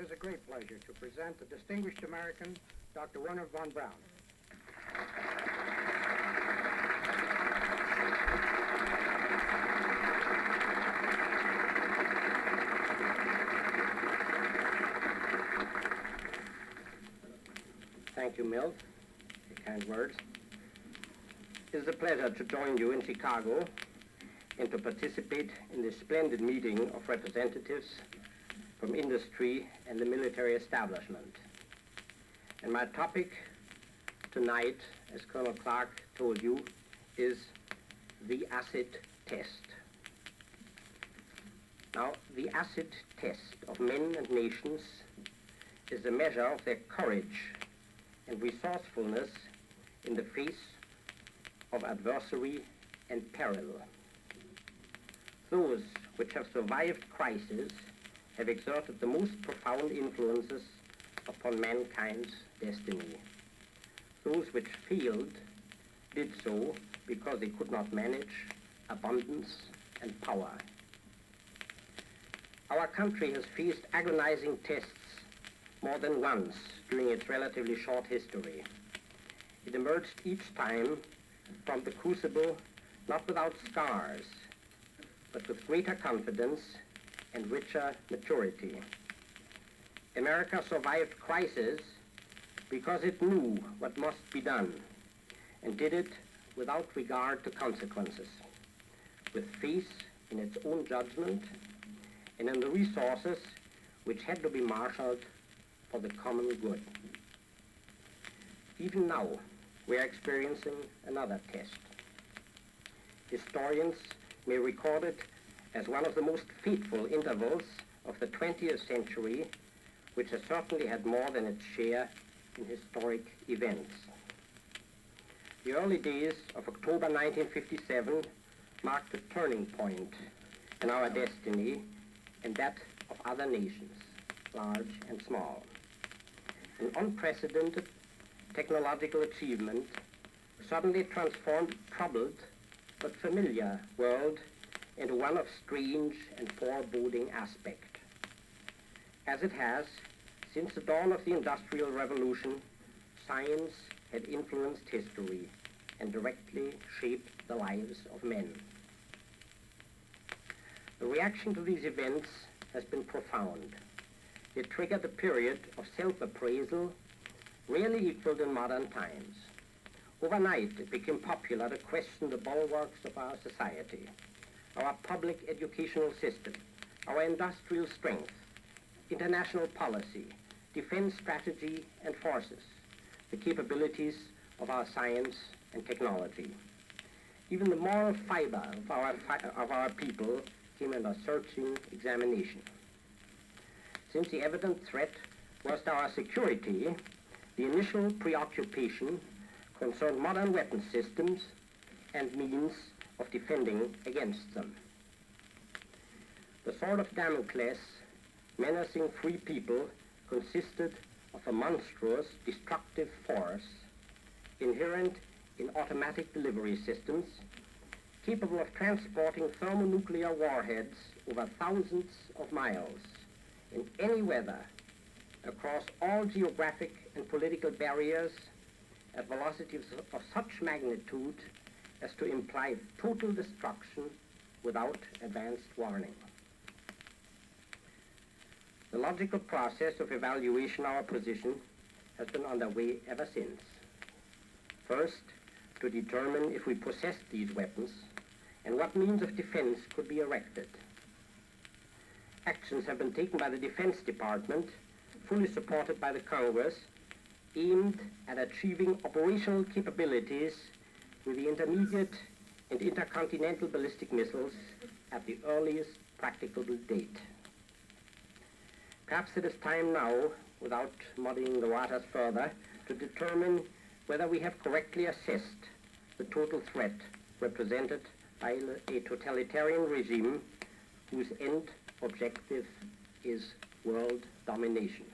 is a great pleasure to present the distinguished American, Dr. Wernher Von Braun. Thank you, Milt, for your kind words. It is a pleasure to join you in Chicago and to participate in this splendid meeting of representatives from industry and the military establishment. And my topic tonight, as Colonel Clark told you, is the acid test. Now, the acid test of men and nations is a measure of their courage and resourcefulness in the face of adversary and peril. Those which have survived crisis have exerted the most profound influences upon mankind's destiny. Those which failed did so because they could not manage abundance and power. Our country has faced agonizing tests more than once during its relatively short history. It emerged each time from the crucible not without scars, but with greater confidence and richer maturity. America survived crisis because it knew what must be done and did it without regard to consequences, with faith in its own judgment and in the resources which had to be marshaled for the common good. Even now, we are experiencing another test. Historians may record it as one of the most fateful intervals of the 20th century, which has certainly had more than its share in historic events. The early days of October 1957 marked a turning point in our destiny and that of other nations, large and small. An unprecedented technological achievement suddenly transformed a troubled but familiar world into one of strange and foreboding aspect. As it has, since the dawn of the Industrial Revolution, science had influenced history and directly shaped the lives of men. The reaction to these events has been profound. It triggered a period of self-appraisal rarely equaled in modern times. Overnight, it became popular to question the bulwarks of our society, our public educational system, our industrial strength, international policy, defense strategy and forces, the capabilities of our science and technology. Even the moral fiber of our people came under searching examination. Since the evident threat was to our security, the initial preoccupation concerned modern weapon systems and means of defending against them. The sword of Damocles menacing free people consisted of a monstrous destructive force inherent in automatic delivery systems capable of transporting thermonuclear warheads over thousands of miles in any weather across all geographic and political barriers at velocities of such magnitude as to imply total destruction without advanced warning. The logical process of evaluation of our position has been underway ever since. First, to determine if we possessed these weapons and what means of defense could be erected. Actions have been taken by the Defense Department, fully supported by the Congress, aimed at achieving operational capabilities with the intermediate and intercontinental ballistic missiles at the earliest practicable date. Perhaps it is time now, without muddying the waters further, to determine whether we have correctly assessed the total threat represented by a totalitarian regime whose end objective is world domination.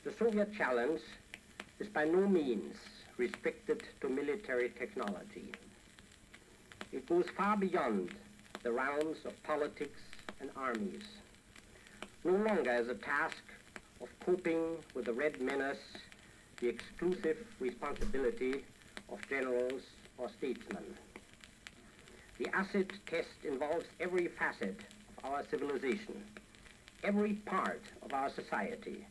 The Soviet challenge is by no means restricted to military technology. It goes far beyond the realms of politics and armies. no longer as a task of coping with the Red Menace the exclusive responsibility of generals or statesmen. The acid test involves every facet of our civilization, every part of our society,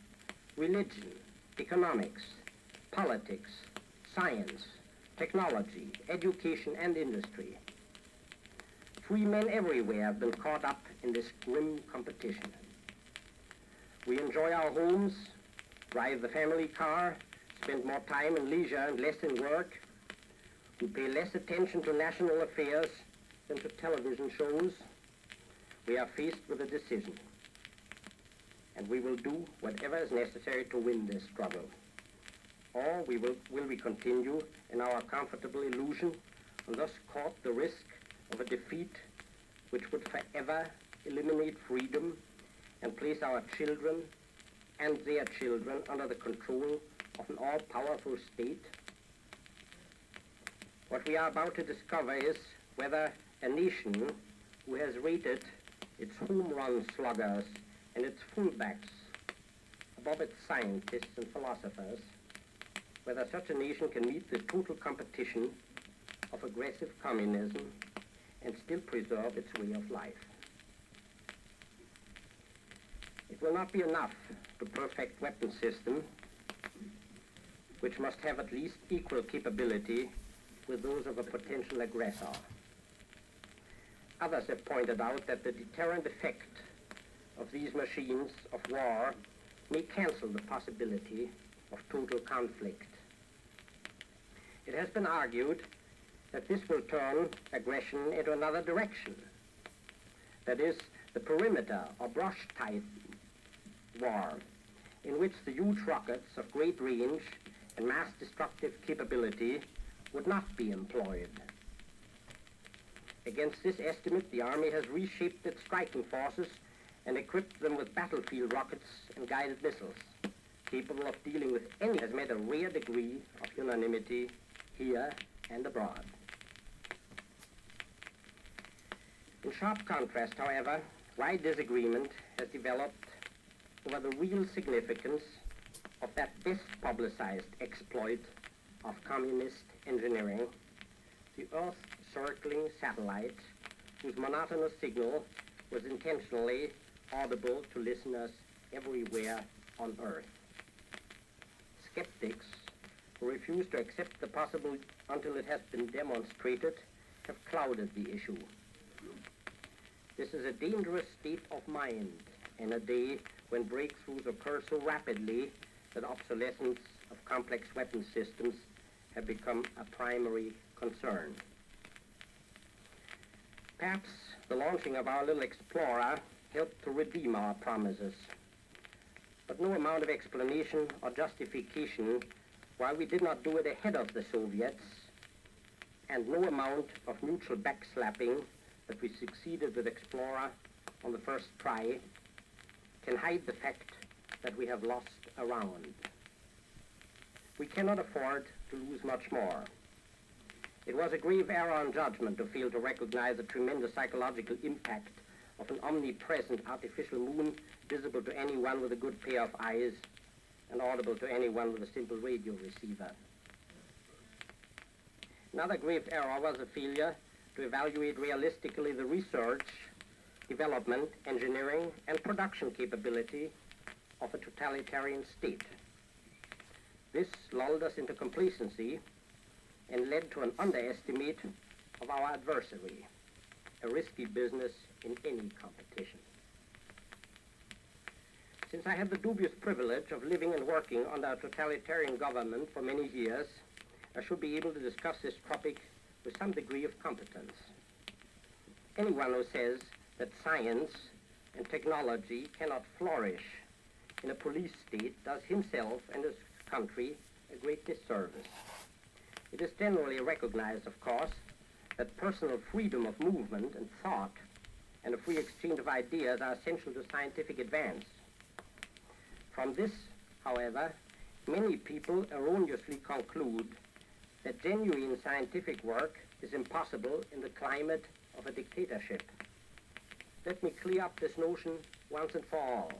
religion, economics, politics, science, technology, education, and industry. Free men everywhere have been caught up in this grim competition. We enjoy our homes, drive the family car, spend more time in leisure and less in work. We pay less attention to national affairs than to television shows. We are faced with a decision, and we will do whatever is necessary to win this struggle. Or will we continue in our comfortable illusion and thus court the risk of a defeat which would forever eliminate freedom and place our children and their children under the control of an all-powerful state? What we are about to discover is whether a nation who has rated its home run sluggers and its fullbacks above its scientists and philosophers, whether such a nation can meet the total competition of aggressive communism and still preserve its way of life. It will not be enough to perfect weapon system, which must have at least equal capability with those of a potential aggressor. Others have pointed out that the deterrent effect of these machines of war may cancel the possibility of total conflict. It has been argued that this will turn aggression into another direction. That is, the perimeter or brush-type war, in which the huge rockets of great range and mass destructive capability would not be employed. Against this estimate, the Army has reshaped its striking forces and equipped them with battlefield rockets and guided missiles, capable of dealing with any, has met a rare degree of unanimity here and abroad. In sharp contrast, however, wide disagreement has developed over the real significance of that best publicized exploit of communist engineering, the Earth-circling satellite, whose monotonous signal was intentionally audible to listeners everywhere on Earth. Skeptics who refuse to accept the possible until it has been demonstrated have clouded the issue. This is a dangerous state of mind in a day when breakthroughs occur so rapidly that obsolescence of complex weapon systems have become a primary concern. Perhaps the launching of our little explorer helped to redeem our promises, but no amount of explanation or justification why we did not do it ahead of the Soviets, and no amount of mutual backslapping that we succeeded with Explorer on the first try can hide the fact that we have lost ground. We cannot afford to lose much more. It was a grave error in judgment to fail to recognize the tremendous psychological impact of an omnipresent artificial moon visible to anyone with a good pair of eyes and audible to anyone with a simple radio receiver. Another grave error was a failure to evaluate realistically the research, development, engineering, and production capability of a totalitarian state. This lulled us into complacency and led to an underestimate of our adversary, a risky business in any competition. Since I have the dubious privilege of living and working under a totalitarian government for many years, I should be able to discuss this topic with some degree of competence. Anyone who says that science and technology cannot flourish in a police state does himself and his country a great disservice. It is generally recognized, of course, that personal freedom of movement and thought and a free exchange of ideas are essential to scientific advance. From this, however, many people erroneously conclude that genuine scientific work is impossible in the climate of a dictatorship. let me clear up this notion once and for all,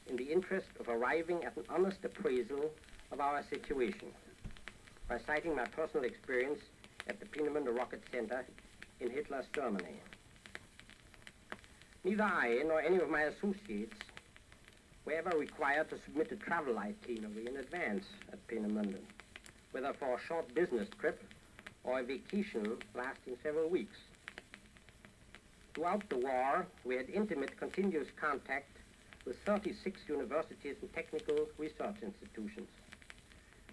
in the interest of arriving at an honest appraisal of our situation, by citing my personal experience at the Peenemünde Rocket Center in Hitler's Germany. Neither I nor any of my associates were ever required to submit a travel itinerary in advance at Peenemünde, whether for a short business trip or a vacation lasting several weeks. Throughout the war, we had intimate, continuous contact with 36 universities and technical research institutions.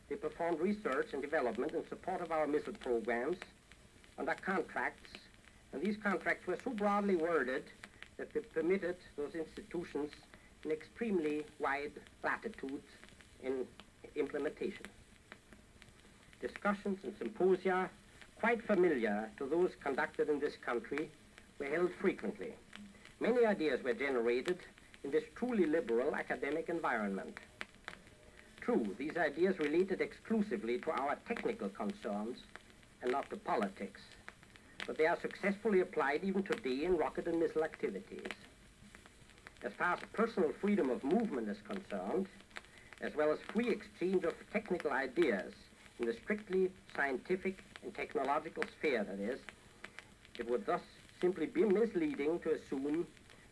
They performed research and development in support of our missile programs under contracts, and these contracts were so broadly worded that they permitted those institutions an extremely wide latitude in implementation. Discussions and symposia, quite familiar to those conducted in this country, were held frequently. Many ideas were generated in this truly liberal academic environment. True, these ideas related exclusively to our technical concerns and not to politics, but they are successfully applied even today in rocket and missile activities. As far as personal freedom of movement is concerned, as well as free exchange of technical ideas in the strictly scientific and technological sphere, that is, it would thus simply be misleading to assume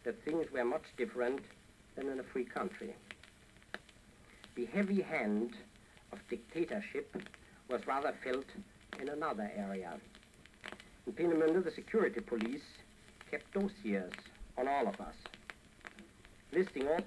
that things were much different than in a free country. The heavy hand of dictatorship was rather felt in another area. In Peenemünde, the security police kept dossiers on all of us, listing all